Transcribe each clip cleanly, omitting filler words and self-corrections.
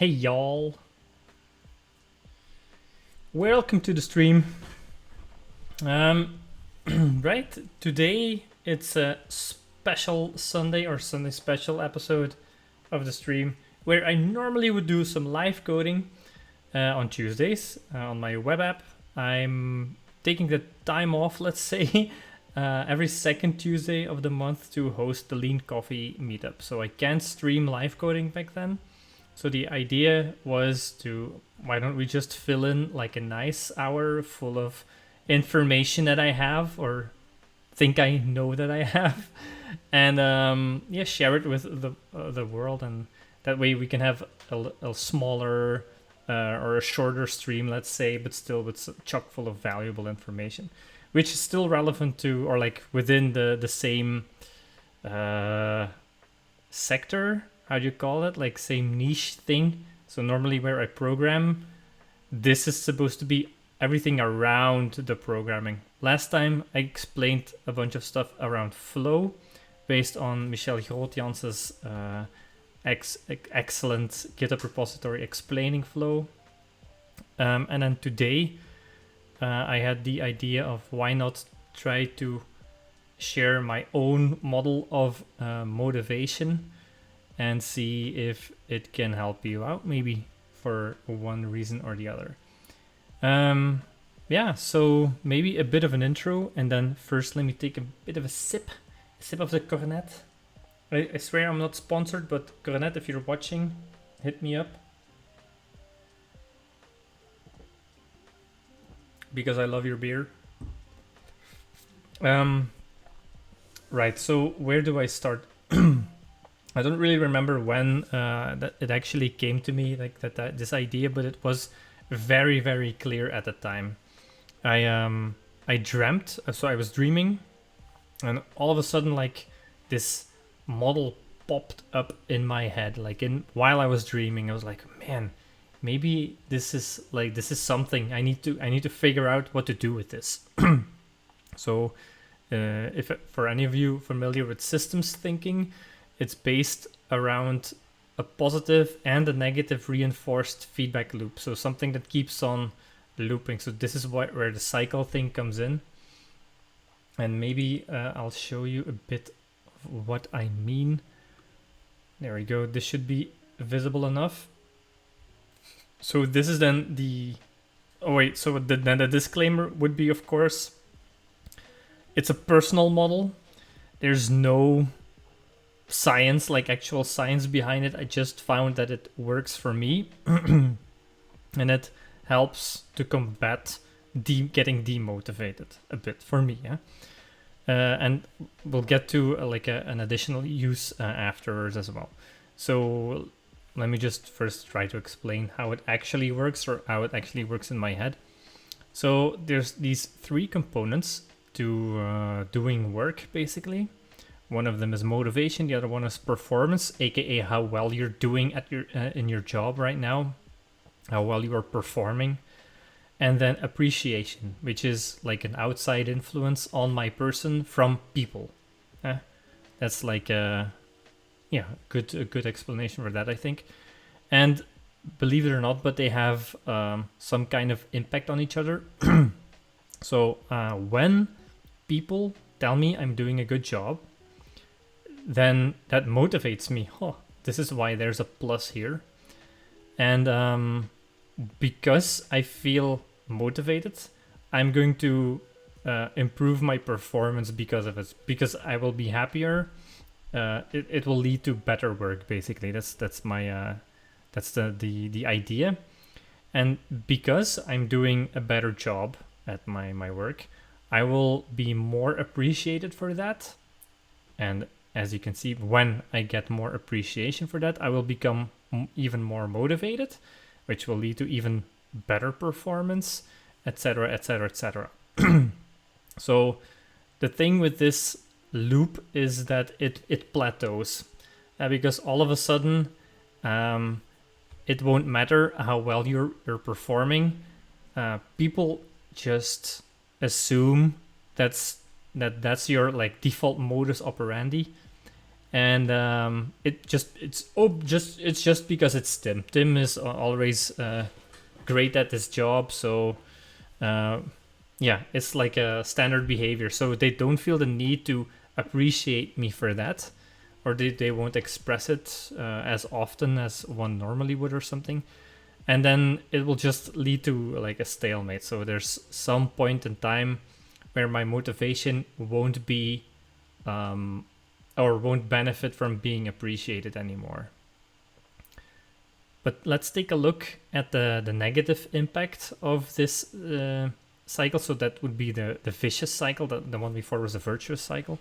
Hey y'all, welcome to the stream. Um, right, today it's a special Sunday or Sunday special episode of the stream where I normally would do some live coding on Tuesdays on my web app. I'm taking the time off, let's say, every second Tuesday of the month to host the Lean Coffee meetup. So I can't stream live coding back then. So the idea was to, why don't we just fill in like a nice hour full of information that I have or think I know that I have, and yeah, share it with the world, and that way we can have a smaller or a shorter stream, let's say, but still with chock full of valuable information, which is still relevant to or like within the same sector, how do you call it, like same niche thing. So normally where I program, this is supposed to be everything around the programming. Last time I explained a bunch of stuff around flow based on Michel Grootjans's excellent GitHub repository explaining flow. And then today I had the idea of why not try to share my own model of motivation and see if it can help you out, maybe for one reason or the other. Yeah, so maybe a bit of an intro, and then first let me take a bit of a sip of the Cornet. I swear I'm not sponsored, but Cornet, if you're watching, hit me up. Because I love your beer. Right, so where do I start? I don't really remember when that it actually came to me, like that this idea, but it was very, very clear at the time. I dreamt, so I was dreaming, and all of a sudden, like this model popped up in my head, like while I was dreaming. I was like, man, maybe this is something I need to figure out what to do with this. So, if for any of you familiar with systems thinking, it's based around a positive and a negative reinforced feedback loop. So something that keeps on looping. So this is where the cycle thing comes in. And maybe I'll show you a bit of what I mean. There we go. This should be visible enough. So this is then the... Oh wait, so then the disclaimer would be, of course, it's a personal model. There's no science, like actual science behind it. I just found that it works for me and it helps to combat getting demotivated a bit for me. Yeah, and we'll get to an additional use afterwards as well. So let me just first try to explain how it actually works, or how it actually works in my head. So there's these three components to doing work, basically. One of them is motivation. The other one is performance, aka how well you're doing at your in your job right now, how well you are performing. And then appreciation, which is like an outside influence on my person from people. That's like a good explanation for that, I think. And believe it or not, but they have some kind of impact on each other. So when people tell me I'm doing a good job, then that motivates me. This is why there's a plus here. And because I feel motivated, I'm going to improve my performance because of it, because I will be happier. It will lead to better work, basically. That's my that's the idea. And because I'm doing a better job at my work, I will be more appreciated for that. And as you can see, when I get more appreciation for that, I will become even more motivated, which will lead to even better performance, etc., etc., etc. So the thing with this loop is that it plateaus, because all of a sudden it won't matter how well you're performing. People just assume that's your like default modus operandi, And it's just because it's Tim. Tim is always great at his job, so yeah, it's like a standard behavior. So they don't feel the need to appreciate me for that, or they won't express it as often as one normally would or something. And then it will just lead to like a stalemate. So there's some point in time where my motivation won't be or won't benefit from being appreciated anymore. But let's take a look at the negative impact of this cycle. So that would be the vicious cycle. The one before was the virtuous cycle.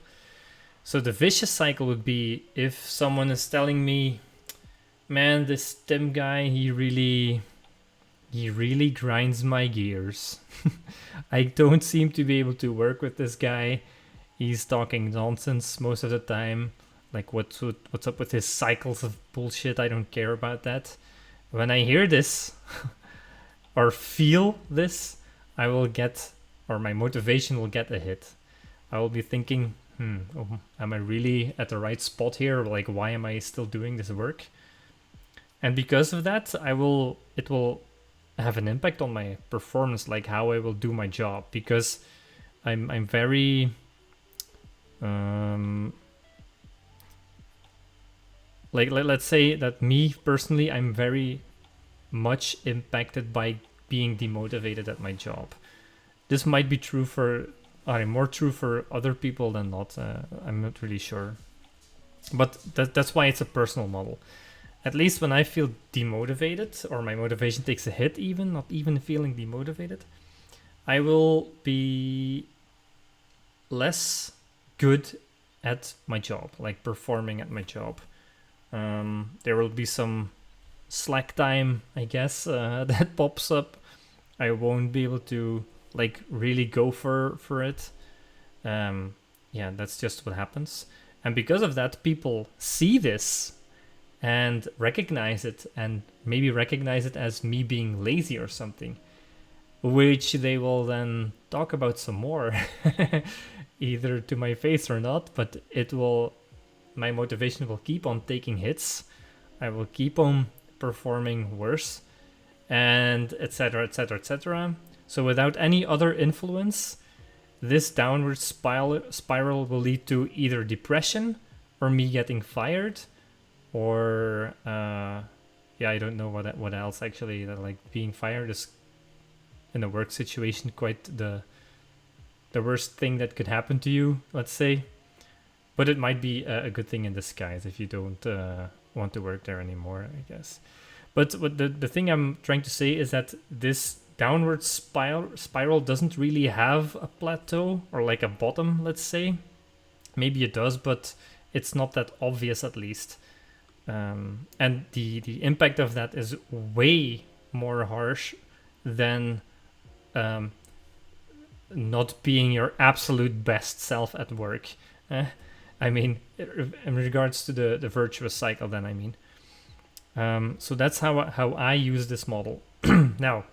So the vicious cycle would be if someone is telling me, man, this Tim guy, he really grinds my gears. I don't seem to be able to work with this guy. He's talking nonsense most of the time. Like what's up with his cycles of bullshit? I don't care about that. When I hear this or feel this, I will get, or my motivation will get a hit. I will be thinking, am I really at the right spot here? Like, why am I still doing this work? And because of that, it will have an impact on my performance, like how I will do my job, because I'm very like let's say that me personally, I'm very much impacted by being demotivated at my job. This might be true more true for other people than not. I'm not really sure, but that's why it's a personal model. At least when I feel demotivated or my motivation takes a hit, even not even feeling demotivated, I will be less good at my job, like performing at my job. There will be some slack time, I guess, that pops up. I won't be able to like really go for it. Yeah, that's just what happens. And because of that, people see this and recognize it, and maybe recognize it as me being lazy or something, which they will then talk about some more, either to my face or not, but my motivation will keep on taking hits. I will keep on performing worse, and etc, etc, etc. So without any other influence, this downward spiral will lead to either depression or me getting fired, or I don't know what else actually. That like being fired is in a work situation quite the worst thing that could happen to you, let's say. But it might be a good thing in disguise if you don't want to work there anymore, I guess. But what the thing I'm trying to say is that this downward spiral doesn't really have a plateau or like a bottom, let's say. Maybe it does, but it's not that obvious, at least. And the impact of that is way more harsh than not being your absolute best self at work. I mean, in regards to the virtuous cycle, then I mean. So that's how I use this model. Now,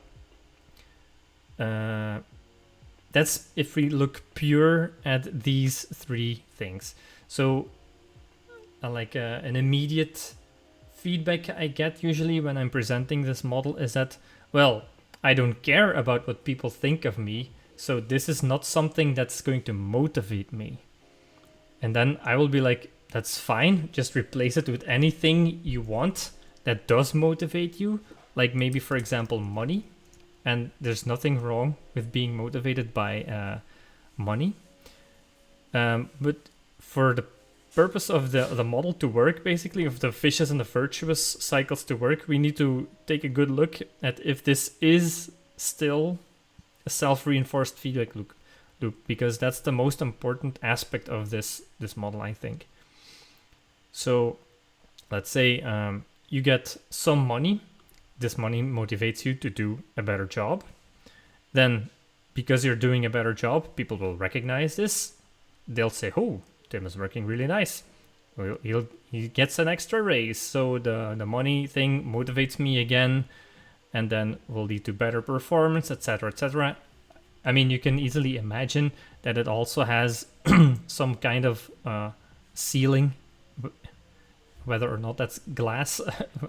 that's if we look pure at these three things. So an immediate feedback I get usually when I'm presenting this model is that, well, I don't care about what people think of me, so this is not something that's going to motivate me. And then I will be like, that's fine, just replace it with anything you want that does motivate you, like maybe, for example, money. And there's nothing wrong with being motivated by money. But for the purpose of the model to work, basically, of the vicious and the virtuous cycles to work, we need to take a good look at if this is still a self-reinforced feedback loop, because that's the most important aspect of this model, I think. So let's say you get some money. This money motivates you to do a better job. Then, because you're doing a better job, people will recognize this. They'll say, oh, Tim is working really nice. Well, he gets an extra raise. So the money thing motivates me again, and then will lead to better performance, etc., etc. I mean, you can easily imagine that it also has some kind of ceiling whether or not that's glass.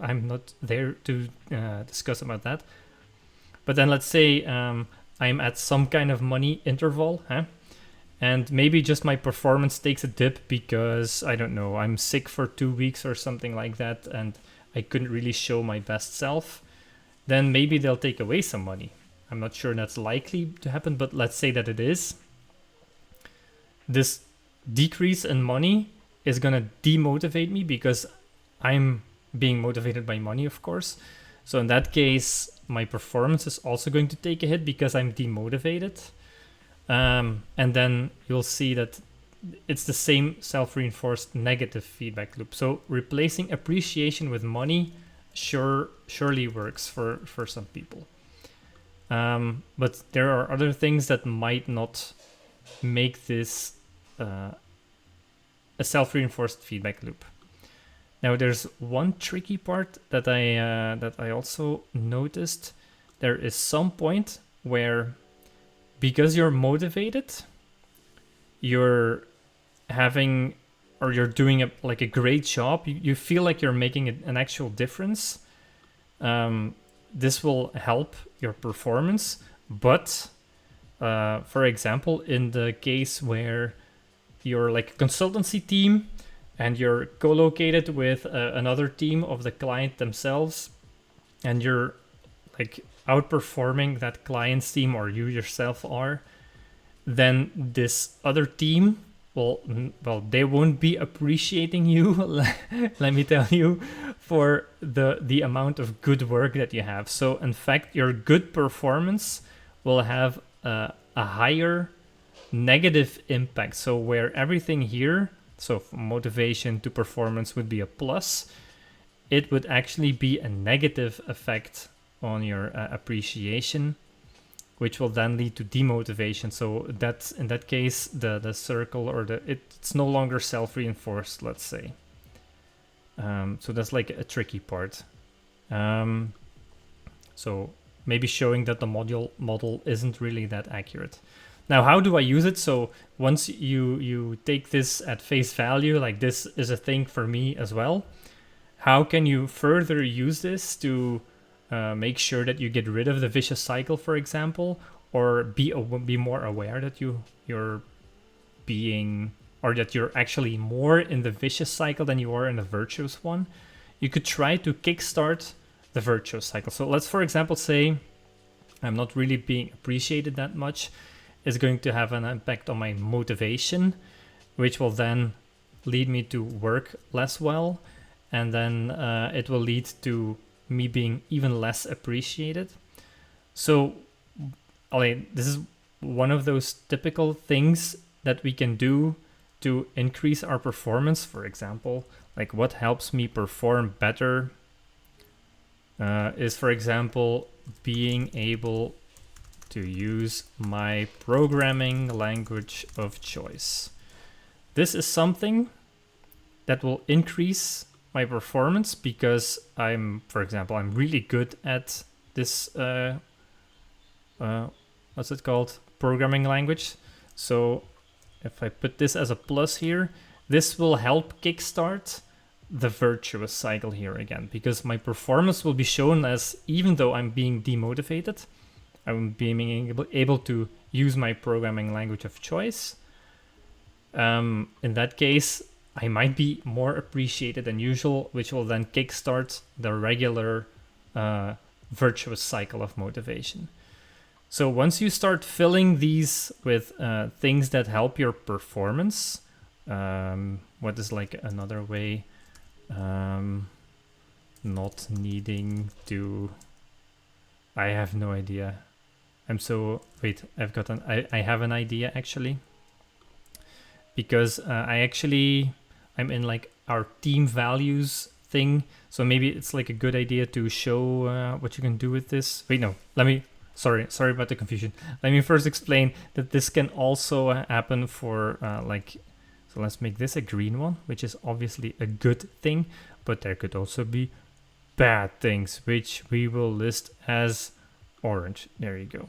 I'm not there to discuss about that. But then let's say I'm at some kind of money interval, and maybe just my performance takes a dip because, I don't know, I'm sick for 2 weeks or something like that, and I couldn't really show my best self. Then maybe they'll take away some money. I'm not sure that's likely to happen, but let's say that it is. This decrease in money is going to demotivate me because I'm being motivated by money, of course. So in that case, my performance is also going to take a hit because I'm demotivated. And then you'll see that it's the same self-reinforced negative feedback loop. So replacing appreciation with money surely works for some people. But there are other things that might not make this a self-reinforced feedback loop. Now there's one tricky part that I also noticed. There is some point where, because you're motivated, you're having, or you're doing a great job, you feel like you're making an actual difference. This will help your performance, but for example, in the case where you're like a consultancy team and you're co-located with another team of the client themselves, and you're like outperforming that client's team, or you yourself are, then this other team, well, they won't be appreciating you, let me tell you, for the amount of good work that you have. So in fact, your good performance will have a higher negative impact. So where everything here, so from motivation to performance, would be a plus, it would actually be a negative effect on your appreciation, which will then lead to demotivation. So that's, in that case, the circle, or it's no longer self-reinforced, let's say. So that's like a tricky part. So maybe showing that the model isn't really that accurate. Now, how do I use it? So once you take this at face value, like this is a thing for me as well, how can you further use this to make sure that you get rid of the vicious cycle, for example, or be more aware that you're being, or that you're actually more in the vicious cycle than you are in the virtuous one? You could try to kickstart the virtuous cycle. So let's, for example, say I'm not really being appreciated that much. Is going to have an impact on my motivation, which will then lead me to work less well, and then it will lead to me being even less appreciated. So this is one of those typical things that we can do to increase our performance. For example, like what helps me perform better is, for example, being able to use my programming language of choice. This is something that will increase my performance because for example, I'm really good at this, what's it called? Programming language. So if I put this as a plus here, this will help kickstart the virtuous cycle here again, because my performance will be shown as, even though I'm being demotivated, I'm being able to use my programming language of choice. In that case, I might be more appreciated than usual, which will then kickstart the regular virtuous cycle of motivation. So once you start filling these with things that help your performance, what is like another way? Not needing to... I have no idea. Wait, I have an idea actually. Because I'm in like our team values thing. So maybe it's like a good idea to show what you can do with this. Wait, no, sorry about the confusion. Let me first explain that this can also happen for so let's make this a green one, which is obviously a good thing, but there could also be bad things, which we will list as orange. There you go.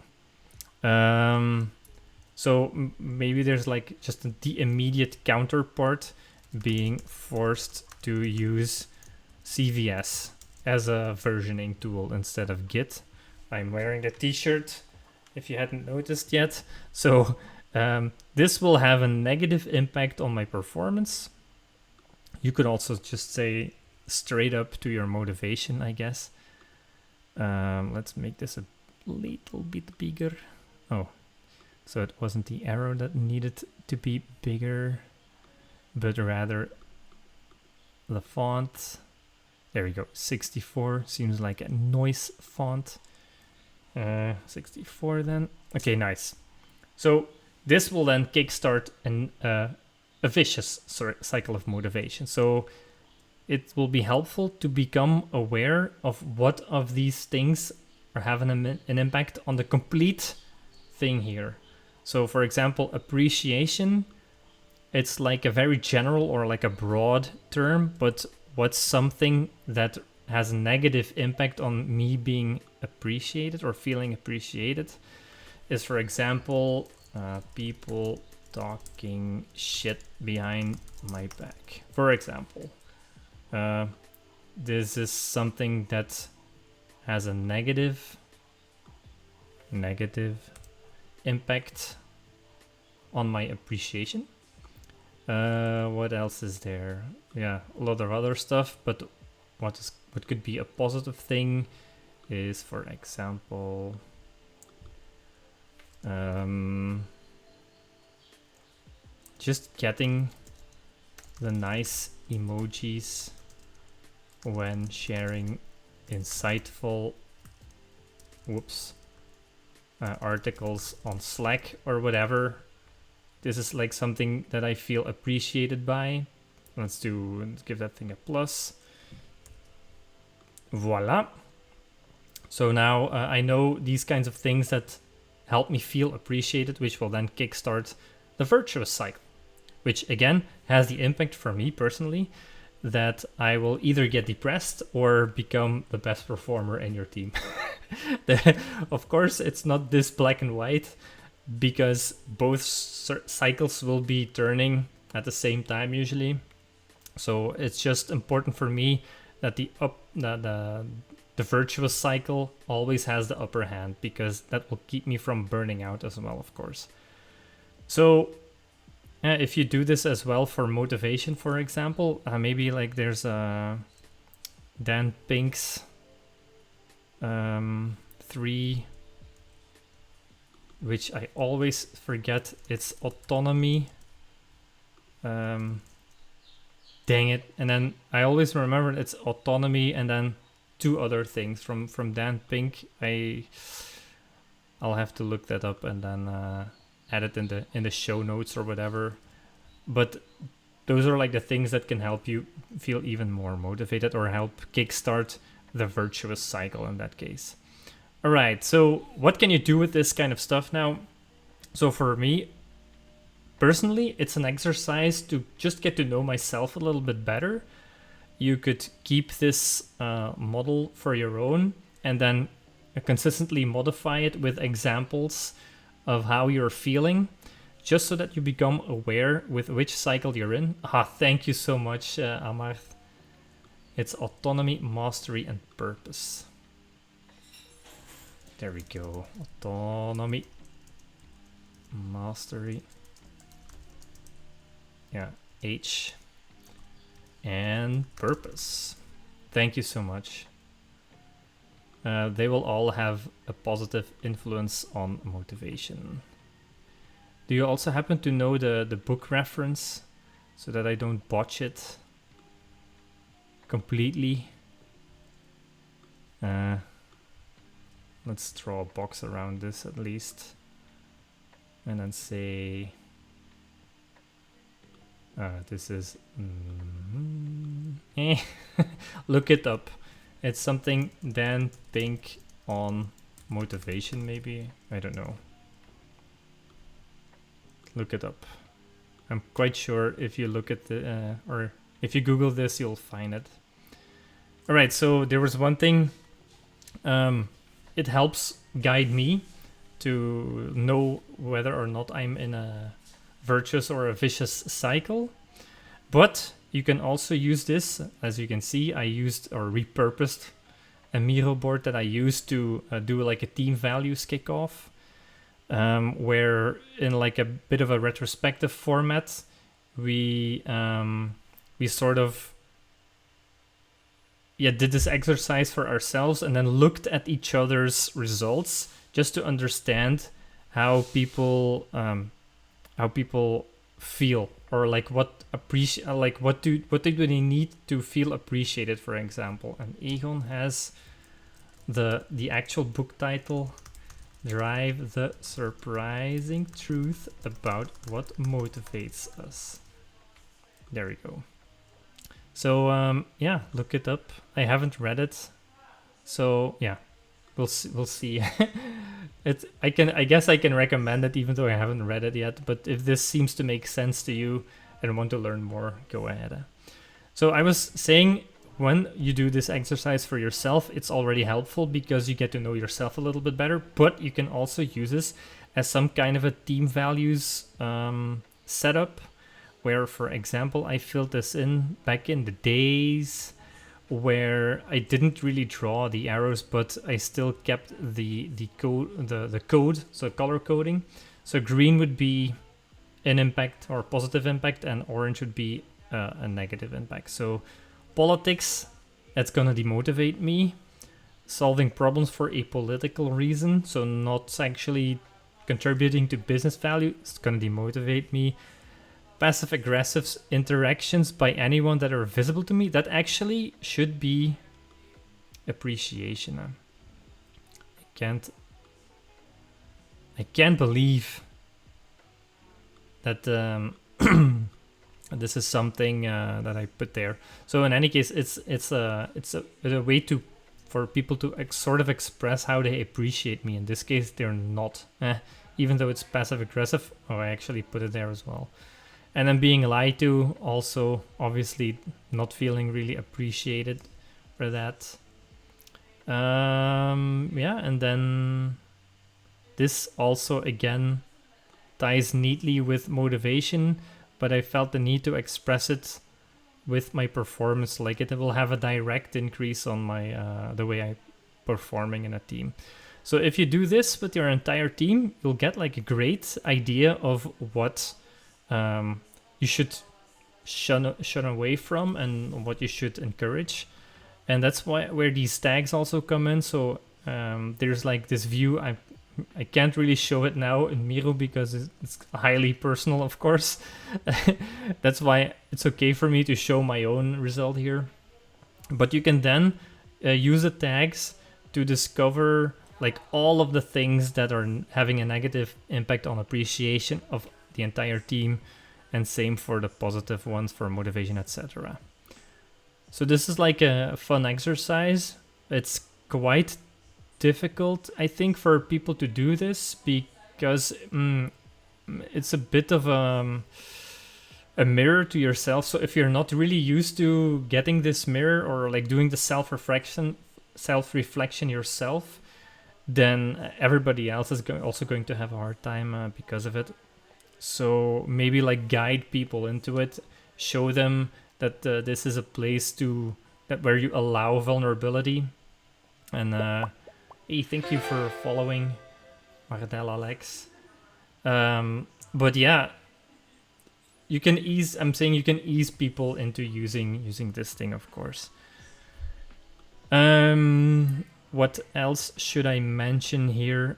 So maybe there's like just the immediate counterpart, being forced to use CVS as a versioning tool instead of Git. I'm wearing a t-shirt, if you hadn't noticed yet. So this will have a negative impact on my performance. You could also just say straight up to your motivation, I guess. Let's make this a little bit bigger. Oh, so it wasn't the arrow that needed to be bigger, but rather the font. There we go, 64 seems like a nice font. 64 then. Okay, nice. So this will then kickstart a vicious cycle of motivation. So it will be helpful to become aware of what of these things are having an impact on the complete thing here. So for example, appreciation, it's like a very general or like a broad term, but what's something that has a negative impact on me being appreciated or feeling appreciated is, for example, people talking shit behind my back. For example, this is something that has a negative impact on my appreciation. What else is there? Yeah, a lot of other stuff, but what could be a positive thing is, for example, just getting the nice emojis when sharing insightful articles on Slack or whatever. This is like something that I feel appreciated by. Let's give that thing a plus. Voila. So now I know these kinds of things that help me feel appreciated, which will then kickstart the virtuous cycle, which again has the impact for me personally that I will either get depressed or become the best performer in your team. Of course, it's not this black and white, because both cycles will be turning at the same time usually. So it's just important for me that the virtuous cycle always has the upper hand, because that will keep me from burning out as well, of course. So if you do this as well for motivation, for example, maybe like there's Dan Pink's 3, which I always forget. It's autonomy. Dang it. And then I always remember it's autonomy and then 2 other things from Dan Pink. I'll have to look that up and then add it in the show notes or whatever. But those are like the things that can help you feel even more motivated or help kickstart the virtuous cycle in that case. All right, so what can you do with this kind of stuff now? So for me, personally, it's an exercise to just get to know myself a little bit better. You could keep this model for your own and then consistently modify it with examples of how you're feeling, just so that you become aware with which cycle you're in. Thank you so much, Amarth. It's autonomy, mastery, and purpose. There we go. Autonomy, mastery, H, and purpose. Thank you so much. They will all have a positive influence on motivation. Do you also happen to know the book reference so that I don't botch it completely? Let's draw a box around this at least. And then say, this is, look it up. It's something Dan Pink on motivation, maybe? I don't know. Look it up. I'm quite sure if you look at the, or if you Google this, you'll find it. All right, so there was one thing. It helps guide me to know whether or not I'm in a virtuous or a vicious cycle. But you can also use this, as you can see, I used or repurposed a Miro board that I used to do like a team values kickoff, where in like a bit of a retrospective format, we sort of did this exercise for ourselves and then looked at each other's results just to understand how people feel, or like what do they need to feel appreciated, for example. And Egon has the actual book title, Drive the Surprising Truth About What Motivates Us. There we go. So look it up. I haven't read it, so yeah, we'll see. I guess I can recommend it even though I haven't read it yet. But if this seems to make sense to you and want to learn more, go ahead. So I was saying, when you do this exercise for yourself, it's already helpful because you get to know yourself a little bit better. But you can also use this as some kind of a team values setup, where, for example, I filled this in back in the days where I didn't really draw the arrows, but I still kept the code, so color coding. So green would be an impact or positive impact, and orange would be a negative impact. So politics, that's gonna demotivate me. Solving problems for a political reason, so not actually contributing to business value, it's gonna demotivate me. Passive aggressive interactions by anyone that are visible to me, that actually should be appreciation. I can't believe that this is something that I put there. So in any case, it's a way for people to sort of express how they appreciate me. In this case, they're not, even though it's passive aggressive. Oh, I actually put it there as well. And then being lied to, also obviously not feeling really appreciated for that. And then this also again ties neatly with motivation, but I felt the need to express it with my performance, like it will have a direct increase on my the way I'm performing in a team. So if you do this with your entire team, you'll get like a great idea of what you should shun away from and what you should encourage. And that's where these tags also come in. So there's like this view. I can't really show it now in Miro because it's highly personal, of course. That's why it's okay for me to show my own result here. But you can then use the tags to discover like all of the things that are having a negative impact on appreciation of the entire team, and same for the positive ones for motivation, etc. So this is like a fun exercise. It's quite difficult, I think, for people to do this because it's a bit of a mirror to yourself. So if you're not really used to getting this mirror or like doing the self-reflection yourself, then everybody else is also going to have a hard time because of it. So maybe like guide people into it, show them that this is a place where you allow vulnerability. And hey, thank you for following, Mardel Alex. But yeah, you can ease people into using this thing, of course. What else should I mention here?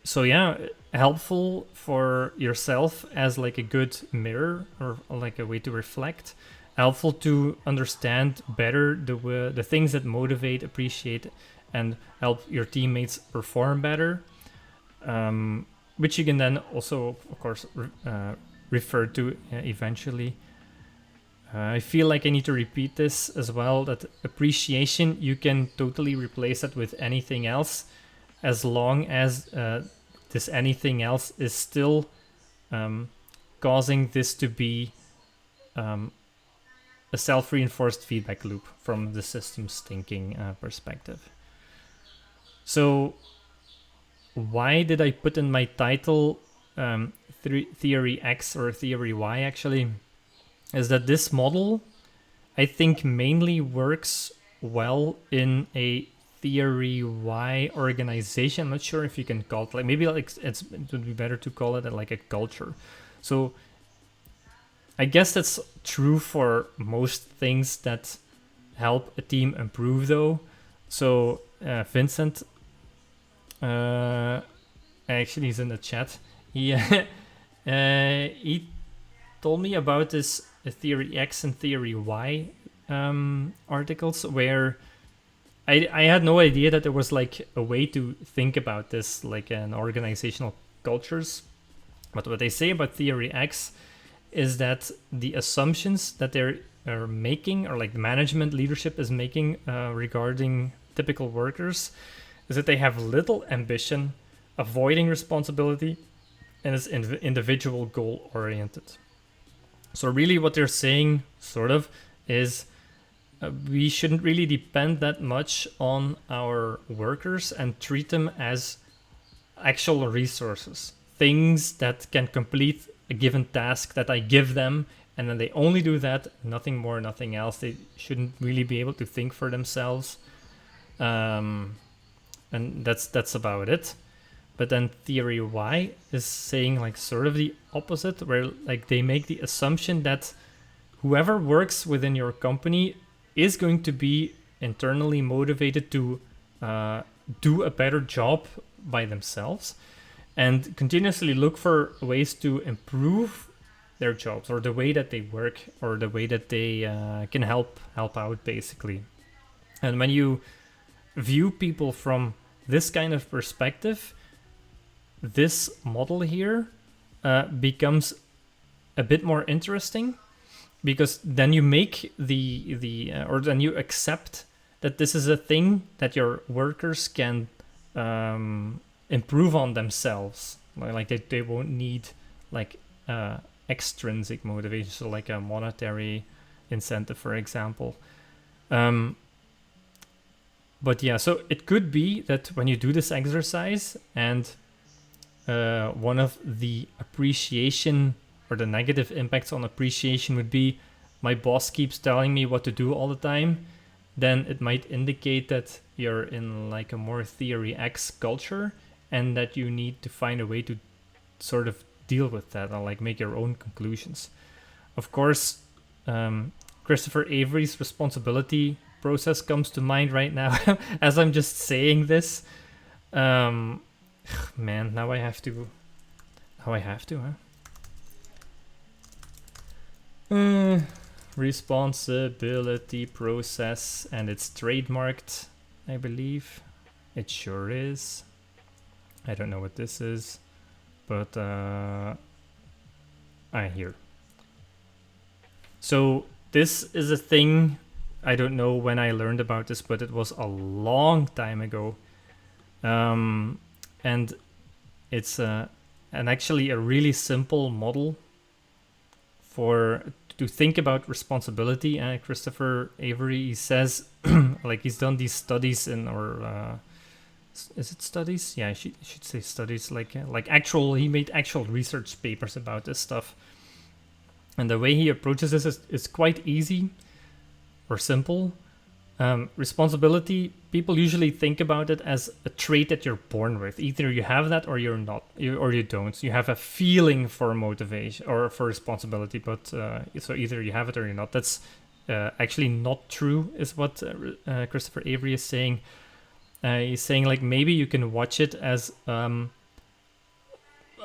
So yeah, helpful for yourself as like a good mirror or like a way to reflect. Helpful to understand better the things that motivate, appreciate, and help your teammates perform better. Which you can then also, of course, refer to eventually. I feel like I need to repeat this as well, that appreciation, you can totally replace it with anything else, as long as this anything else is still causing this to be a self-reinforced feedback loop from the systems thinking perspective. So why did I put in my title Theory X or Theory Y actually? is that this model, I think, mainly works well in a theory Y organization. I'm not sure if you can call it, like, maybe like it would be better to call it like a culture. So I guess that's true for most things that help a team improve, though. So Vincent, actually, he's in the chat. He told me about this theory X and theory Y articles where I had no idea that there was like a way to think about this, like an organizational cultures. But what they say about theory X is that the assumptions that they're making, or like the management leadership is making regarding typical workers, is that they have little ambition, avoiding responsibility, and is individual goal oriented. So really what they're saying sort of is we shouldn't really depend that much on our workers and treat them as actual resources, things that can complete a given task that I give them, and then they only do that, nothing more, nothing else. They shouldn't really be able to think for themselves, and that's about it. But then theory Y is saying like sort of the opposite, where like they make the assumption that whoever works within your company is going to be internally motivated to do a better job by themselves and continuously look for ways to improve their jobs, or the way that they work, or the way that they can help out, basically. And when you view people from this kind of perspective, this model here becomes a bit more interesting, because then you make or then you accept that this is a thing that your workers can improve on themselves. Like they won't need like extrinsic motivation, so like a monetary incentive, for example. But yeah, so it could be that when you do this exercise, and one of the appreciation or the negative impacts on appreciation would be my boss keeps telling me what to do all the time, then it might indicate that you're in like a more theory X culture, and that you need to find a way to sort of deal with that, or like make your own conclusions. Of course, Christopher Avery's responsibility process comes to mind right now as I'm just saying this. Man, now I have to, huh? Responsibility process, and it's trademarked, I believe. It sure is. I don't know what this is, but here. So this is a thing, I don't know when I learned about this, but it was a long time ago. And it's actually a really simple model to think about responsibility. Christopher Avery, he says, like he's done these studies is it studies? Yeah, I should say studies. Like he made actual research papers about this stuff. And the way he approaches this is quite easy or simple. Responsibility, people usually think about it as a trait that you're born with. Either you have that or you're not, or you don't. You have a feeling for motivation or for responsibility, but so either you have it or you're not. That's actually not true, is what Christopher Avery is saying. He's saying like maybe you can watch it as a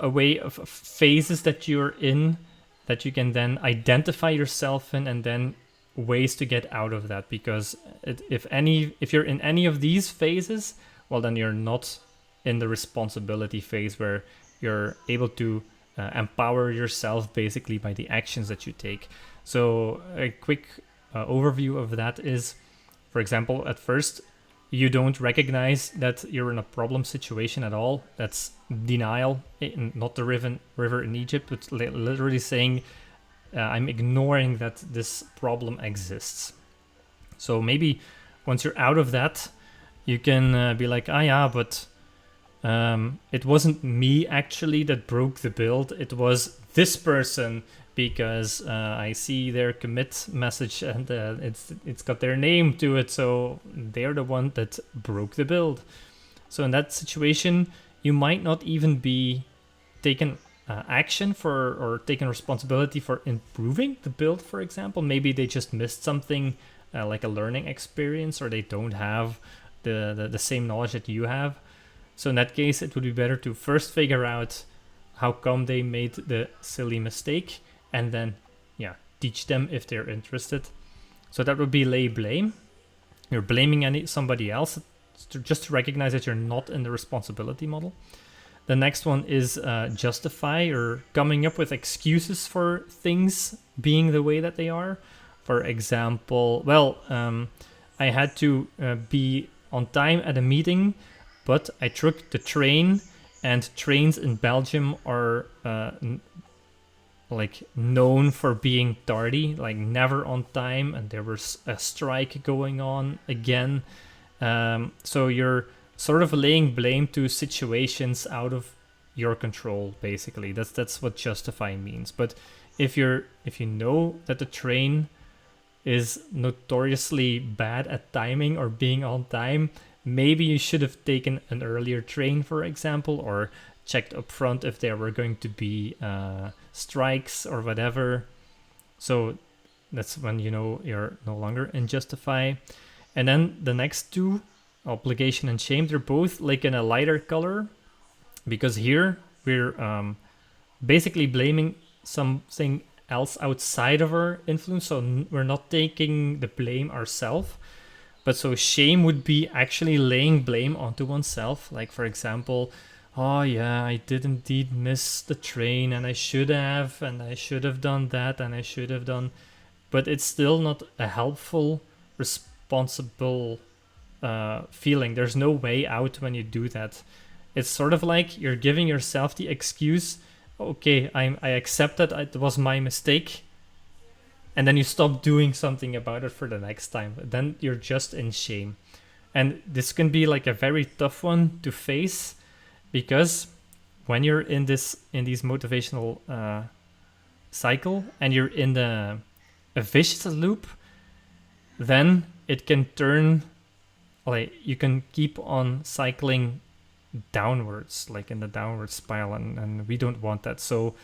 way of phases that you're in, that you can then identify yourself in, and then ways to get out of that. Because if you're in any of these phases, well, then you're not in the responsibility phase, where you're able to empower yourself basically by the actions that you take. So a quick overview of that is, for example, at first you don't recognize that you're in a problem situation at all. That's denial, not the river in Egypt, but literally saying, I'm ignoring that this problem exists. So maybe once you're out of that, you can be like, but it wasn't me actually that broke the build. It was this person because I see their commit message and it's got their name to it, so they're the one that broke the build. So in that situation, you might not even be taking action for or taking responsibility for improving the build, for example. Maybe they just missed something like a learning experience, or they don't have the same knowledge that you have. So in that case, it would be better to first figure out how come they made the silly mistake, and then teach them if they're interested. So that would be lay blame. You're blaming somebody else just to recognize that you're not in the responsibility model. The next one is justify, or coming up with excuses for things being the way that they are. For example, I had to be on time at a meeting, but I took the train, and trains in Belgium are known for being tardy, like never on time, and there was a strike going on again. So you're sort of laying blame to situations out of your control, basically. That's what justify means. But if you know that the train is notoriously bad at timing or being on time, maybe you should have taken an earlier train, for example, or checked up front if there were going to be strikes or whatever. So that's when you know you're no longer in justify. And then the next two, obligation and shame, they're both like in a lighter color, because here we're basically blaming something else outside of our influence. So we're not taking the blame ourselves. But so shame would be actually laying blame onto oneself. Like, for example, oh yeah, I did indeed miss the train, and I should have done that, and I should have done. But it's still not a helpful, responsible feeling. There's no way out when you do that. It's sort of like you're giving yourself the excuse, okay, I accept that it was my mistake, and then you stop doing something about it for the next time. Then you're just in shame. And this can be like a very tough one to face, because when you're in these motivational cycle and you're in a vicious loop, then it can turn, like, you can keep on cycling downwards, like in the downward spiral, and we don't want that. So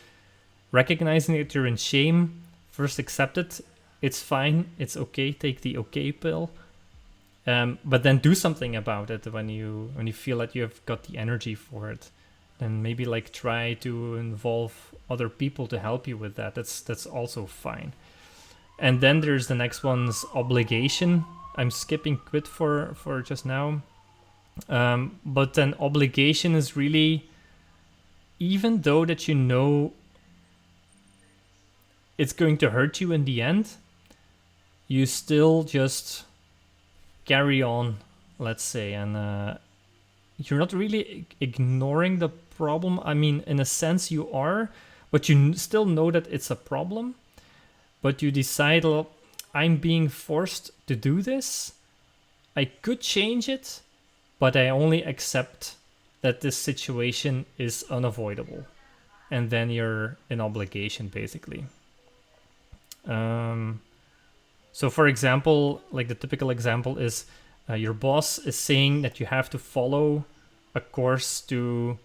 recognizing that you're in shame, first accept it. It's fine, it's okay, take the okay pill, but then do something about it when you feel that you have got the energy for it. Then maybe like try to involve other people to help you with that. That's also fine. And then there's the next one's obligation. I'm skipping quit for just now. But then obligation is really, even though that you know it's going to hurt you in the end, you still just carry on, let's say, and you're not really ignoring the problem. I mean, in a sense you are, but you still know that it's a problem, but you decide, well, I'm being forced to do this. I could change it, but I only accept that this situation is unavoidable. And then you're in obligation, basically. So for example, like the typical example is your boss is saying that you have to follow a course to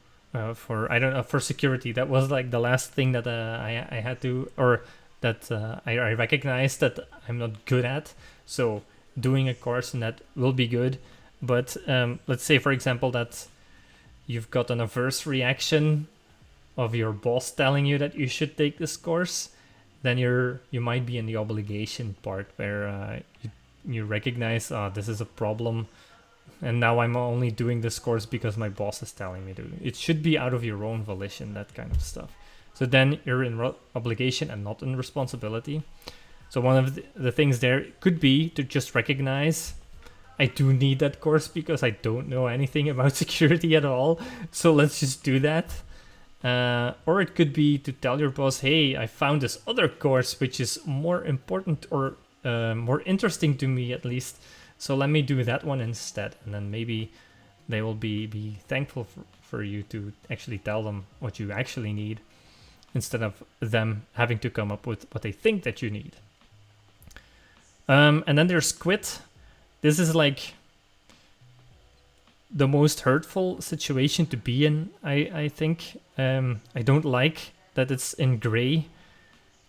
for security. That was like the last thing that I had to, or that I recognized that I'm not good at. So doing a course in that will be good. But let's say, for example, that you've got an adverse reaction of your boss telling you that you should take this course, then you might be in the obligation part, where you recognize, this is a problem, and now I'm only doing this course because my boss is telling me to. It should be out of your own volition, that kind of stuff. So then you're in obligation and not in responsibility. So one of the things there could be to just recognize, I do need that course because I don't know anything about security at all, so let's just do that. Or it could be to tell your boss, hey, I found this other course which is more important, or more interesting to me at least, so let me do that one instead. And then maybe they will be thankful for you to actually tell them what you actually need. instead of them having to come up with what they think that you need. And then there's quit. This is like the most hurtful situation to be in, I think. I don't like that it's in gray,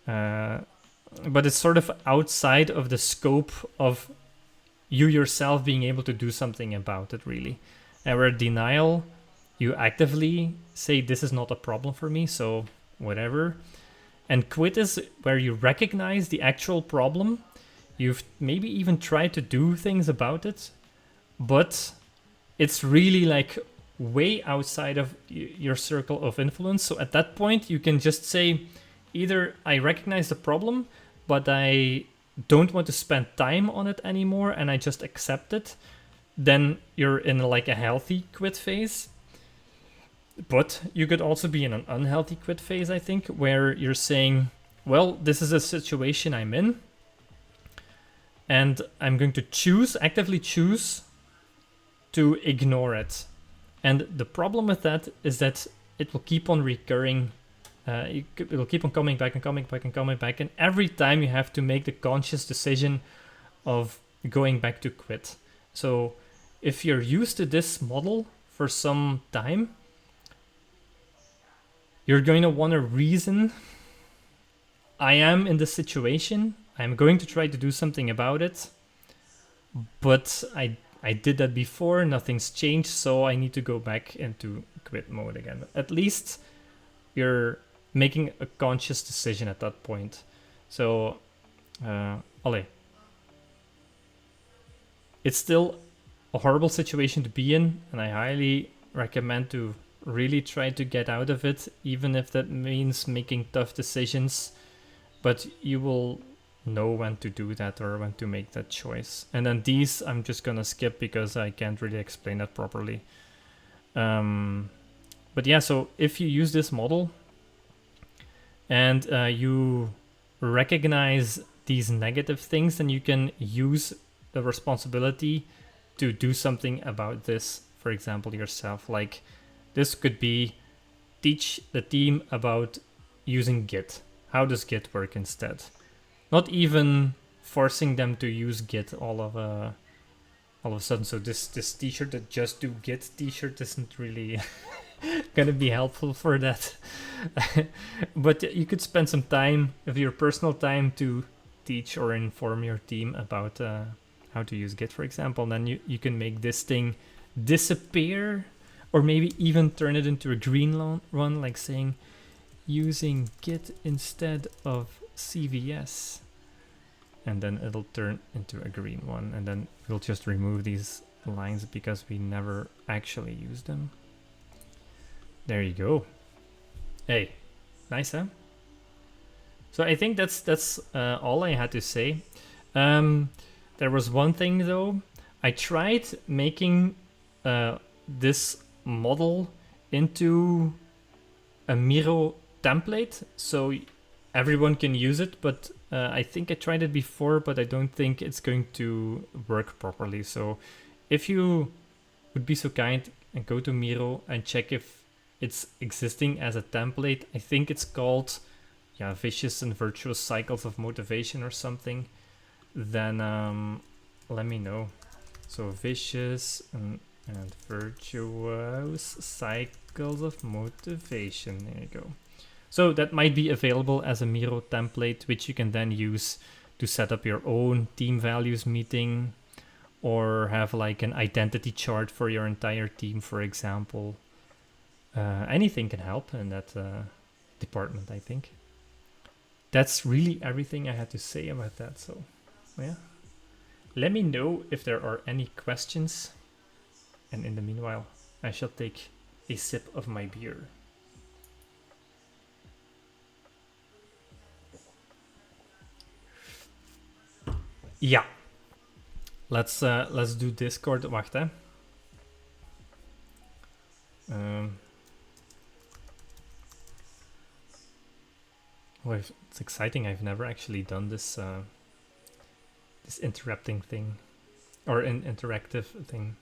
but it's sort of outside of the scope of you yourself being able to do something about it, really. And where denial, you actively say, this is not a problem for me, so whatever. And quit is where you recognize the actual problem. You've maybe even tried to do things about it, but it's really like way outside of your circle of influence. So at that point, you can just say, either I recognize the problem, but I don't want to spend time on it anymore and I just accept it. Then you're in like a healthy quit phase. But you could also be in an unhealthy quit phase, I think, where you're saying, well, this is a situation I'm in, and I'm going to actively choose to ignore it. And the problem with that is that it will keep on recurring. It will keep on coming back and coming back and coming back. And every time you have to make the conscious decision of going back to quit. So if you're used to this model for some time, you're going to want to reason, I am in this situation. I'm going to try to do something about it. But I did that before. Nothing's changed. So I need to go back into quit mode again. At least you're making a conscious decision at that point. So, it's still a horrible situation to be in, and I highly recommend to really try to get out of it, even if that means making tough decisions. But you will know when to do that or when to make that choice. And then these I'm just gonna skip because I can't really explain that properly. But yeah, so if you use this model and you recognize these negative things, then you can use the responsibility to do something about this, for example, yourself. Like this could be teach the team about using Git. How does Git work instead? Not even forcing them to use Git all of a sudden. So this t-shirt that just do Git t-shirt isn't really gonna be helpful for that. But you could spend some time of your personal time to teach or inform your team about how to use Git, for example. And then you can make this thing disappear, or maybe even turn it into a green run, like saying using Git instead of CVS, and then it'll turn into a green one, and then we'll just remove these lines because we never actually use them. There you go. Hey, nice, huh? So I think that's all I had to say. There was one thing though. I tried making this model into a Miro template so everyone can use it, but I think I tried it before, but I don't think it's going to work properly. So if you would be so kind and go to Miro and check if it's existing as a template. I think it's called Vicious and Virtuous Cycles of Motivation or something. Then let me know. So Vicious and Virtuous Cycles of Motivation. There you go. So that might be available as a Miro template, which you can then use to set up your own team values meeting, or have like an identity chart for your entire team, for example. Anything can help in that department, I think. That's really everything I had to say about that. So, yeah. Let me know if there are any questions. And in the meanwhile, I shall take a sip of my beer. Yeah. Let's do Discord. Wacht, hè. It's exciting. I've never actually done this this interrupting thing, or an interactive thing.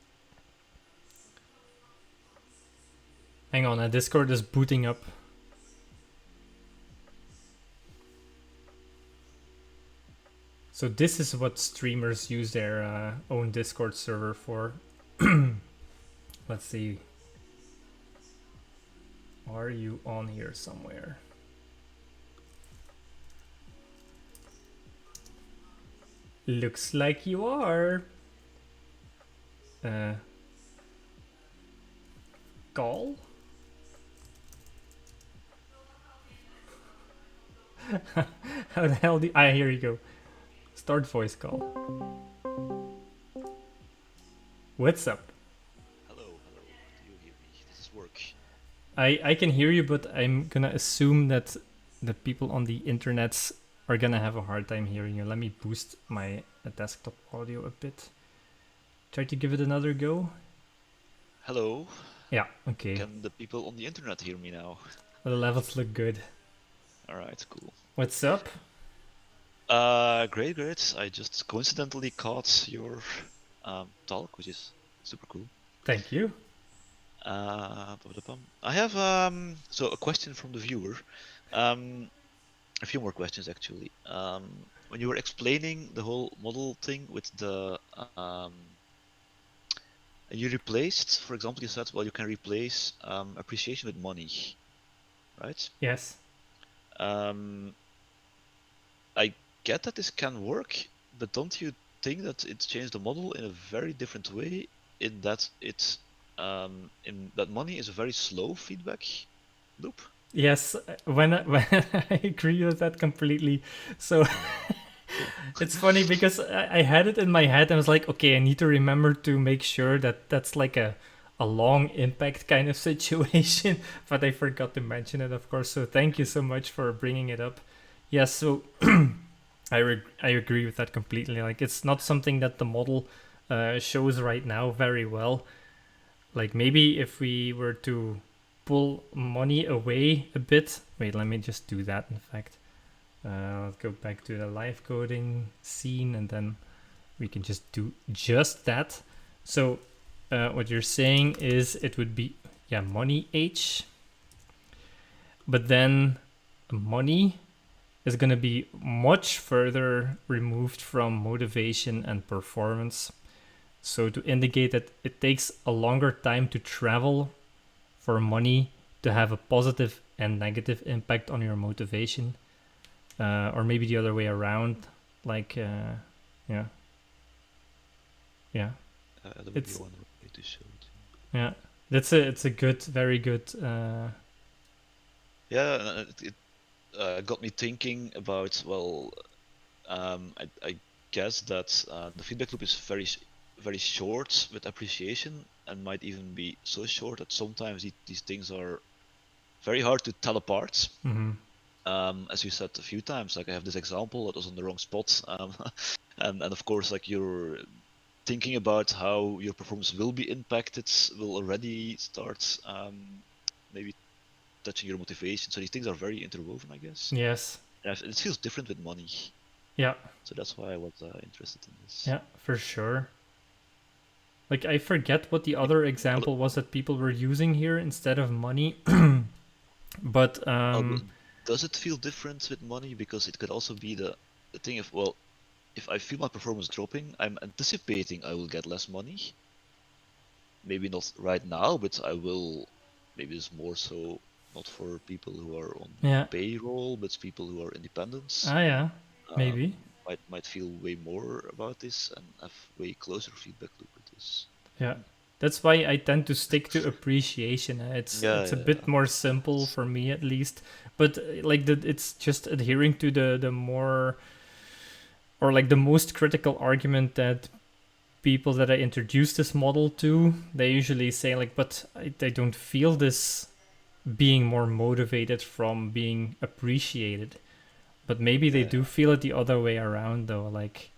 Hang on, Discord is booting up. So this is what streamers use their own Discord server for. Let's see. Are you on here somewhere? Looks like you are. Call? How the hell do here you go. Start voice call. What's up? Hello, hello. Do you hear me? This is work. I can hear you, but I'm gonna assume that the people on the internets are gonna have a hard time hearing you. Let me boost my desktop audio a bit. Try to give it another go. Hello. Yeah, okay. Can the people on the internet hear me now? The levels look good. Alright, cool. What's up? Great, great. I just coincidentally caught your talk, which is super cool. Thank you. I have so a question from the viewer. A few more questions actually. When you were explaining the whole model thing with the and you replaced, for example, you said, well, you can replace appreciation with money, right? Yes. I get that this can work, but don't you think that it's changed the model in a very different way, in that it's in that money is a very slow feedback loop? Yes, when I agree with that completely. So Cool. it's funny because I had it in my head and I was like, okay, I need to remember to make sure that that's like a long impact kind of situation, but I forgot to mention it, of course. So thank you so much for bringing it up. Yes, so I agree with that completely. Like it's not something that the model shows right now very well. Like maybe if we were to pull money away a bit. Wait, let me just do that. In fact, let's go back to the live coding scene, and then we can just do just that. So what you're saying is it would be money H, but then money is going to be much further removed from motivation and performance. So to indicate that it takes a longer time to travel for money to have a positive and negative impact on your motivation, or maybe the other way around. Like, yeah, yeah, That would be it's one way to show it. yeah, it's a good, very good. Yeah, it got me thinking about, well, I guess that the feedback loop is very short with appreciation, and might even be so short that sometimes these things are very hard to tell apart. Mhm. As you said a few times, like I have this example that was on the wrong spot, and of course, like you're thinking about how your performance will be impacted, will already start maybe touching your motivation. So these things are very interwoven, I guess. Yes. And it feels different with money. Yeah. So that's why I was interested in this. Yeah, for sure. Like I forget what the other example was that people were using here instead of money, but Does it feel different with money? Because it could also be the thing of, well, if I feel my performance dropping, I'm anticipating I will get less money. Maybe not right now, but I will. Maybe it's more so not for people who are on yeah, payroll, but people who are independents. yeah, Um, maybe. might feel way more about this and have way closer feedback loop with this. Yeah. That's why I tend to stick to appreciation. It's a bit more simple It's, for me at least, but like it's just adhering to the more, or like the most critical argument that people that I introduce this model to, they usually say like, but I don't feel this being more motivated from being appreciated. But maybe they do yeah, feel it the other way around though, like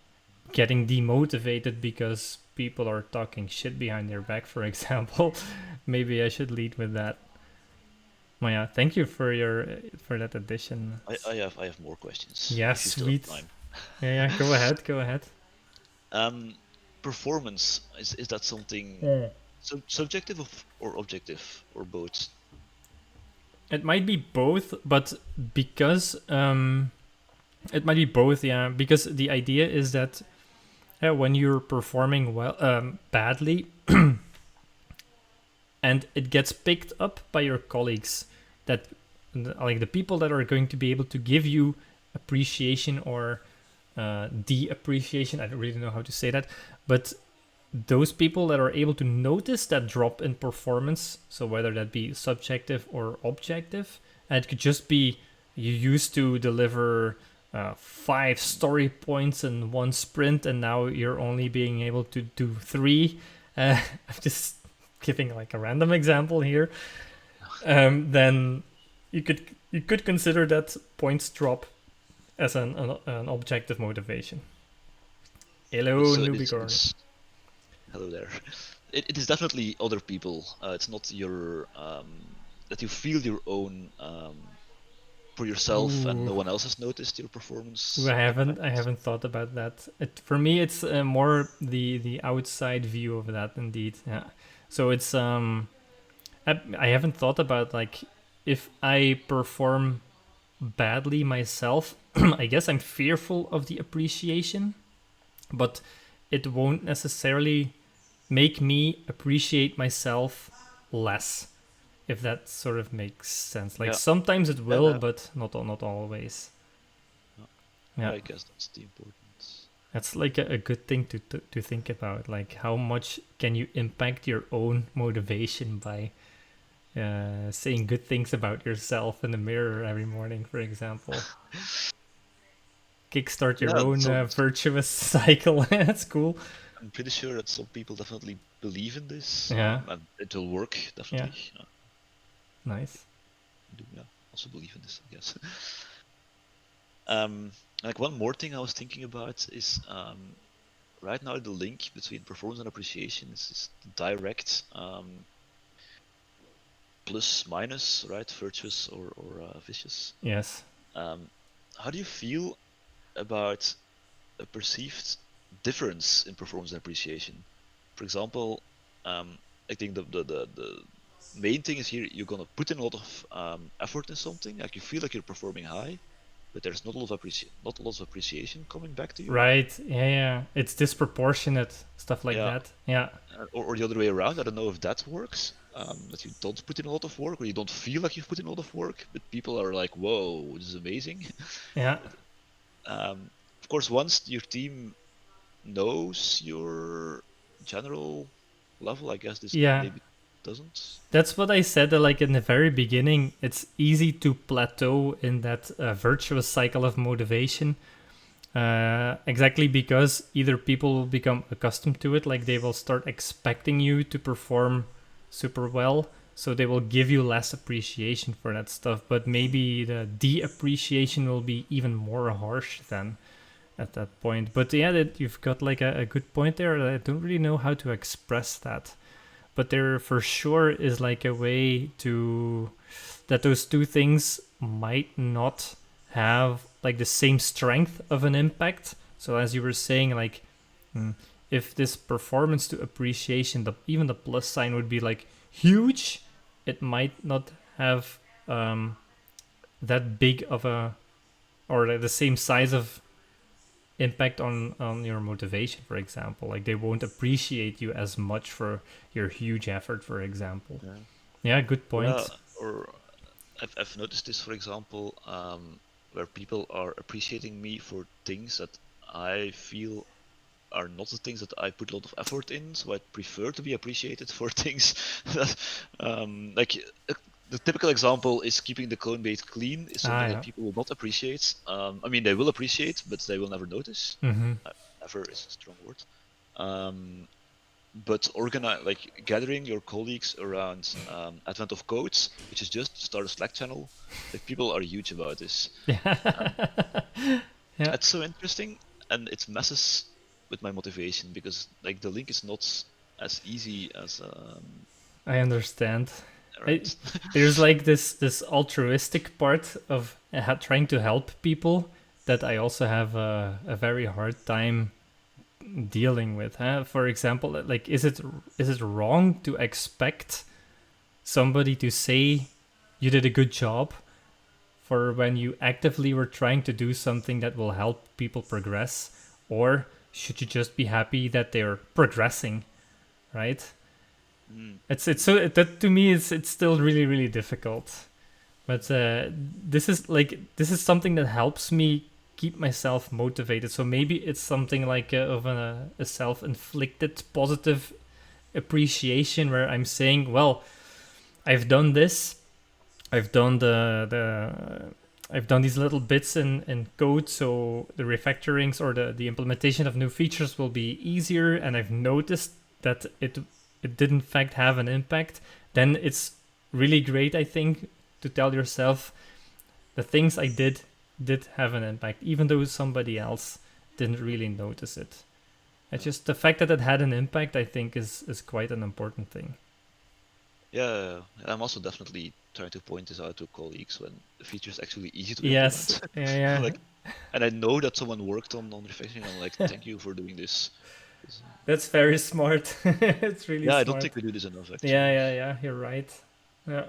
getting demotivated because people are talking shit behind their back, for example. Maybe I should lead with that. Well, yeah, thank you for that addition. I have more questions Yeah, if you still have sweet. time. Yeah, go ahead, go ahead. Um, performance is that something Yeah. subjective or objective or both? It might be both, but because It might be both, yeah, because the idea is that when you're performing badly, and it gets picked up by your colleagues, that like the people that are going to be able to give you appreciation or de-appreciation, I don't really know how to say that, but those people that are able to notice that drop in performance, so whether that be subjective or objective, and it could just be you used to deliver 5 story points in one sprint and now you're only being able to do 3. I'm just giving like a random example here. Then you could consider that points drop as an objective motivation. Hello, So Nubicorn. hello there. It is definitely other people. It's not your that you feel your own for yourself, and Ooh. no one else has noticed your Ooh, performance I impact. haven't thought about that. For me, it's more the outside view of that. Indeed, yeah. So it's I haven't thought about like if I perform badly myself. I guess I'm fearful of the appreciation, but it won't necessarily make me appreciate myself less. If that sort of makes sense. Like Yeah, sometimes it yeah, will, yeah. but not always. Yeah. Yeah. I guess that's the important. That's like a good thing to think about. Like, how much can you impact your own motivation by saying good things about yourself in the mirror every morning, for example? Kickstart your Yeah, own virtuous cycle. That's cool. I'm pretty sure that some people definitely believe in this, Yeah, and it will work yeah, definitely. nice. I do, yeah, also believe in this, I guess. Um, like one more thing I was thinking about is right now the link between performance and appreciation is direct plus minus, right? Virtuous or vicious. Yes. Um, how do you feel about a perceived difference in performance and appreciation? For example, I think the main thing is here you're gonna put in a lot of effort in something, like you feel like you're performing high, but there's not a lot of appreciation coming back to you. Right. Yeah, yeah. It's disproportionate stuff like Yeah, that. Yeah. or the other way around. I don't know if that works. That you don't put in a lot of work, or you don't feel like you've put in a lot of work, but people are like, "Whoa, this is amazing." Yeah. But, of course, once your team knows your general level, I guess this Yeah. maybe doesn't. That's what I said. Like in the very beginning, it's easy to plateau in that virtuous cycle of motivation. Exactly because either people will become accustomed to it, like they will start expecting you to perform super well, so they will give you less appreciation for that stuff. But maybe the de-appreciation will be even more harsh then at that point. But yeah, that you've got like a good point there. I don't really know how to express that, but there for sure is like a way to that those two things might not have like the same strength of an impact. So as you were saying, like if this performance to appreciation, even the plus sign would be like huge, it might not have that big of a or like the same size of impact on your motivation, for example. Like they won't appreciate you as much for your huge effort, for example. Yeah. Yeah, good Yeah, point. or I've noticed this, for example, where people are appreciating me for things that I feel are not the things that I put a lot of effort in, so I prefer to be appreciated for things that, like, the typical example is keeping the clone base clean is Ah, something that yeah. people will not appreciate. I mean, they will appreciate, but they will never notice. Mm-hmm. Never is a strong word. Um, but organize, like gathering your colleagues around Advent of Codes, which is just start a Slack channel. Like people are huge about this. Um, Yeah, it's so interesting, and it messes with my motivation because like the link is not as easy as I understand. I, right. there's like this altruistic part of trying to help people that I also have a very hard time dealing with. Huh? For example, like is it wrong to expect somebody to say you did a good job for when you actively were trying to do something that will help people progress, or should you just be happy that they're progressing, right? Mm. It's so that to me it's still really difficult. But this is something that helps me keep myself motivated. So maybe it's something like a self-inflicted positive appreciation where I'm saying, well, I've done this, I've done I've done these little bits in code, so the refactorings or the implementation of new features will be easier, and I've noticed that it did in fact have an impact. Then it's really great, I think, to tell yourself the things I did have an impact, even though somebody else didn't really notice it. It's just the fact that it had an impact, I think, is quite an important thing. Yeah, I'm also definitely trying to point this out to colleagues when the feature is actually easy to Yes, implement. yeah. Like, and I know that someone worked on refactoring. I'm like, thank you for doing this. 'Cause, That's very smart. It's really yeah, I don't smart. think we do this enough Yeah, actually. yeah. You're right. Yeah.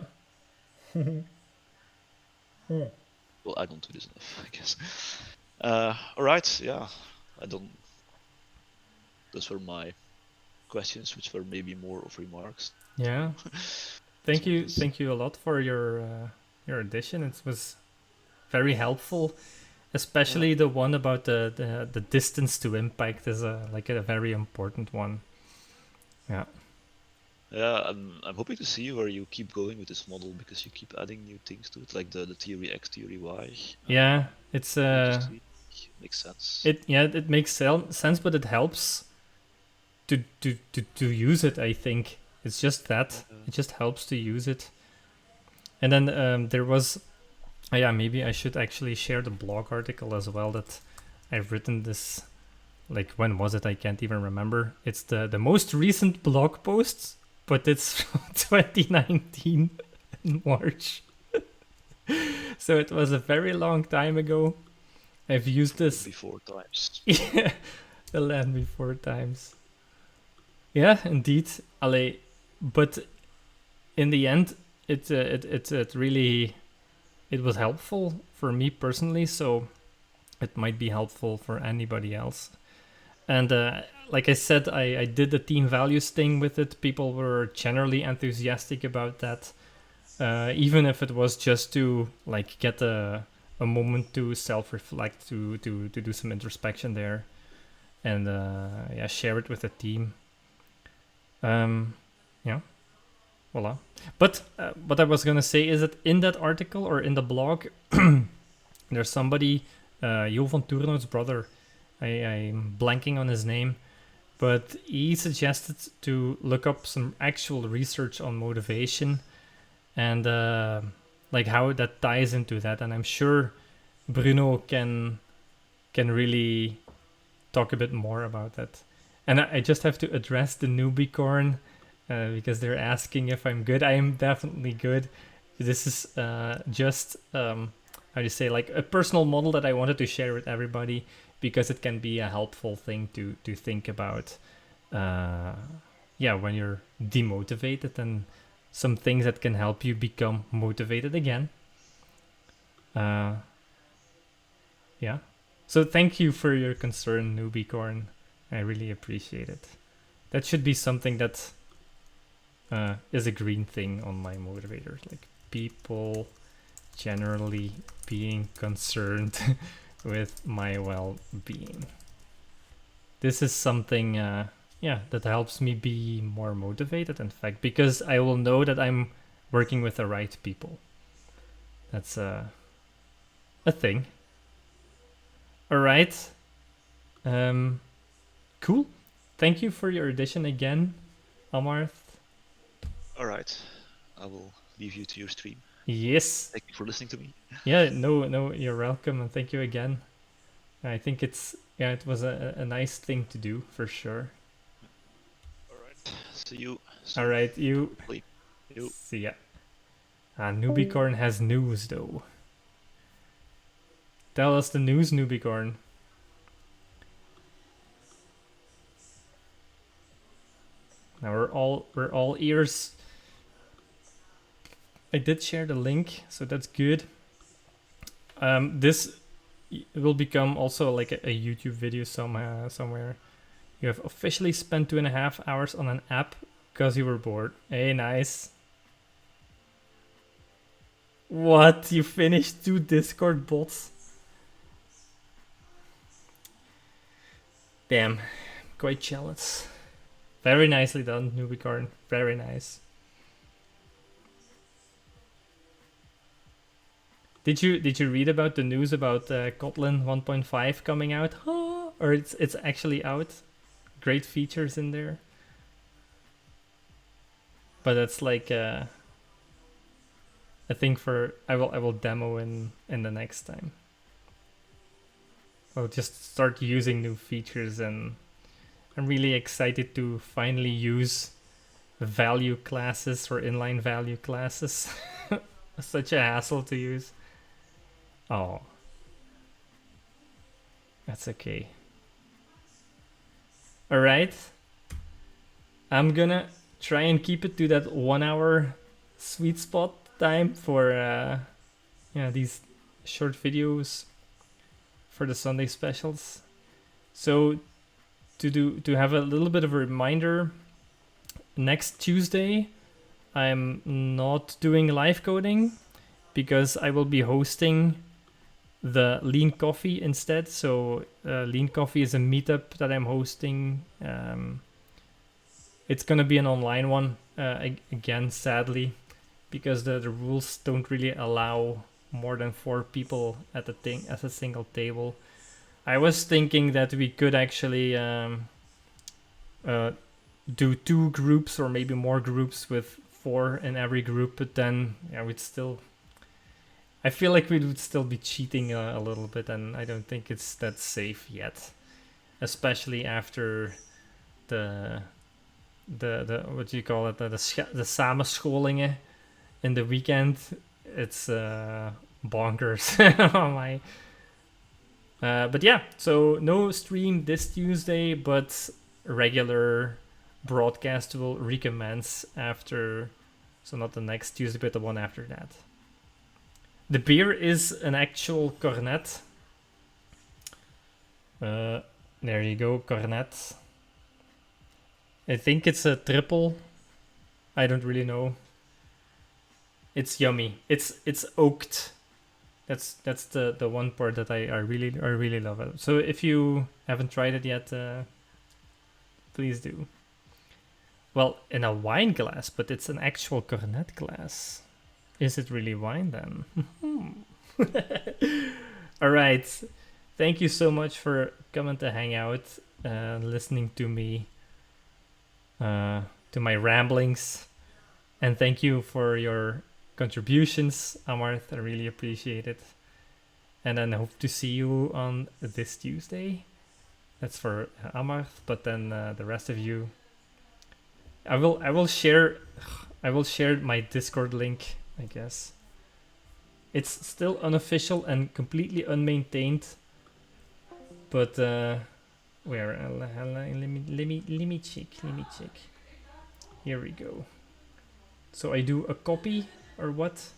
Well, I don't do this enough, I guess. All right, yeah. I don't. Those were my questions, which were maybe more of remarks. Yeah. As much as Thank you a lot for your addition. It was very helpful, yeah, especially the one about the distance to impact is a very important one. Yeah. yeah. I'm hoping to see where you keep going with this model because you keep adding new things to it, like the theory X, theory Y. Yeah, it's Registry makes sense. it makes sense, but it helps to use it. I think it's just that Uh, it just helps to use it. And then there was, yeah, maybe I should actually share the blog article as well that I've written this. Like when was it? I can't even remember. It's the most recent blog post, but it's from 2019 in March. So it was a very long time ago. I've used this. before times. Yeah, the land before times. Yeah, indeed. Allee, but in the end, it really it was helpful for me personally. So it might be helpful for anybody else. And like I said, I did the team values thing with it. People were generally enthusiastic about that, even if it was just to like get a moment to self-reflect, to do some introspection there, and yeah, share it with the team. Yeah, voila. But what I was gonna say is that in that article or in the blog, there's somebody, Jo van Toornout's brother. I'm blanking on his name, but he suggested to look up some actual research on motivation and like how that ties into that. And I'm sure Bruno can really talk a bit more about that. And I just have to address the newbiecorn because they're asking if I'm good. I am definitely good. This is just how do you say, like a personal model that I wanted to share with everybody because it can be a helpful thing to think about. Yeah, when you're demotivated, and some things that can help you become motivated again. Uh, yeah. So thank you for your concern, newbiecorn. I really appreciate it. That should be something that is a green thing on my motivators, like people generally being concerned with my well-being. This is something, yeah, that helps me be more motivated. In fact, because I will know that I'm working with the right people. That's a thing. All right. Cool. Thank you for your addition again, Amarth. All right, I will leave you to your stream. Yes. Thank you for listening to me. Yeah, no, you're welcome, and thank you again. I think yeah, it was a nice thing to do for sure. All right, see you All soon. right, you Hopefully. You. see ya. Newbiecorn has news though. Tell us the news, Newbiecorn. Now we're all ears. I did share the link, so that's good. This will become also like a YouTube video somewhere. You have officially spent 2.5 hours on an app because you were bored. Hey, nice. What? You finished 2 Discord bots? Damn, quite jealous. Very nicely done, Nubicorn. Very nice. Did you read about the news about Kotlin 1.5 coming out? Or it's actually out? Great features in there. But that's like a thing for I will demo in the next time. I'll just start using new features, and I'm really excited to finally use value classes or inline value classes. Such a hassle to use. Oh, that's okay. All right, I'm gonna try and keep it to that 1 hour sweet spot time for these short videos for the Sunday specials. So to have a little bit of a reminder, next Tuesday I'm not doing live coding because I will be hosting the Lean Coffee instead. So Lean Coffee is a meetup that I'm hosting. It's gonna be an online one again, sadly, because the rules don't really allow more than 4 people at a single table. I was thinking that we could actually do 2 groups or maybe more groups with 4 in every group, but then I feel like we would still be cheating a little bit, and I don't think it's that safe yet, especially after the what do you call it, the samenscholingen in the weekend. It's bonkers. Oh my. But yeah, so no stream this Tuesday, but regular broadcast will recommence after, so not the next Tuesday, but the one after that. The beer is an actual cornet. There you go, cornet. I think it's a triple. I don't really know. It's yummy. It's oaked. That's the one part that I really love it. So if you haven't tried it yet, please do. Well, in a wine glass, but it's an actual cornet glass. Is it really wine then? All right. Thank you so much for coming to hang out, listening to me, to my ramblings, and thank you for your contributions, Amarth. I really appreciate it. And then I hope to see you on this Tuesday. That's for Amarth, but then the rest of you, I will share my Discord link, I guess. It's still unofficial and completely unmaintained, but where? Let me check. Here we go. So I do a copy or what?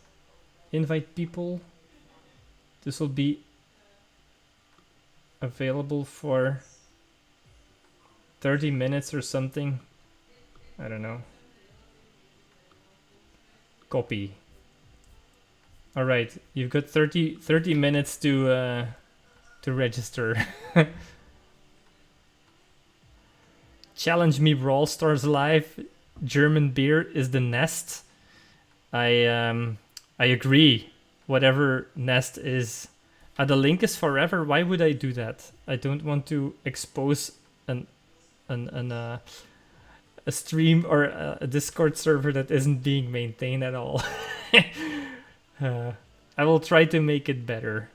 Invite people. This will be available for 30 minutes or something. I don't know. Copy. All right, you've got 30 minutes to register. Challenge me Brawl Stars live. German beer is the Nest. I agree. Whatever Nest is. The link is forever. Why would I do that? I don't want to expose a stream or a Discord server that isn't being maintained at all. I will try to make it better.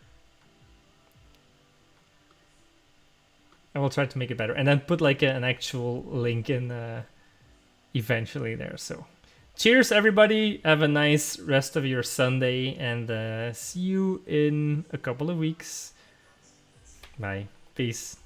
And then put like an actual link in eventually there. So cheers everybody, have a nice rest of your Sunday, and see you in a couple of weeks. Bye. Peace.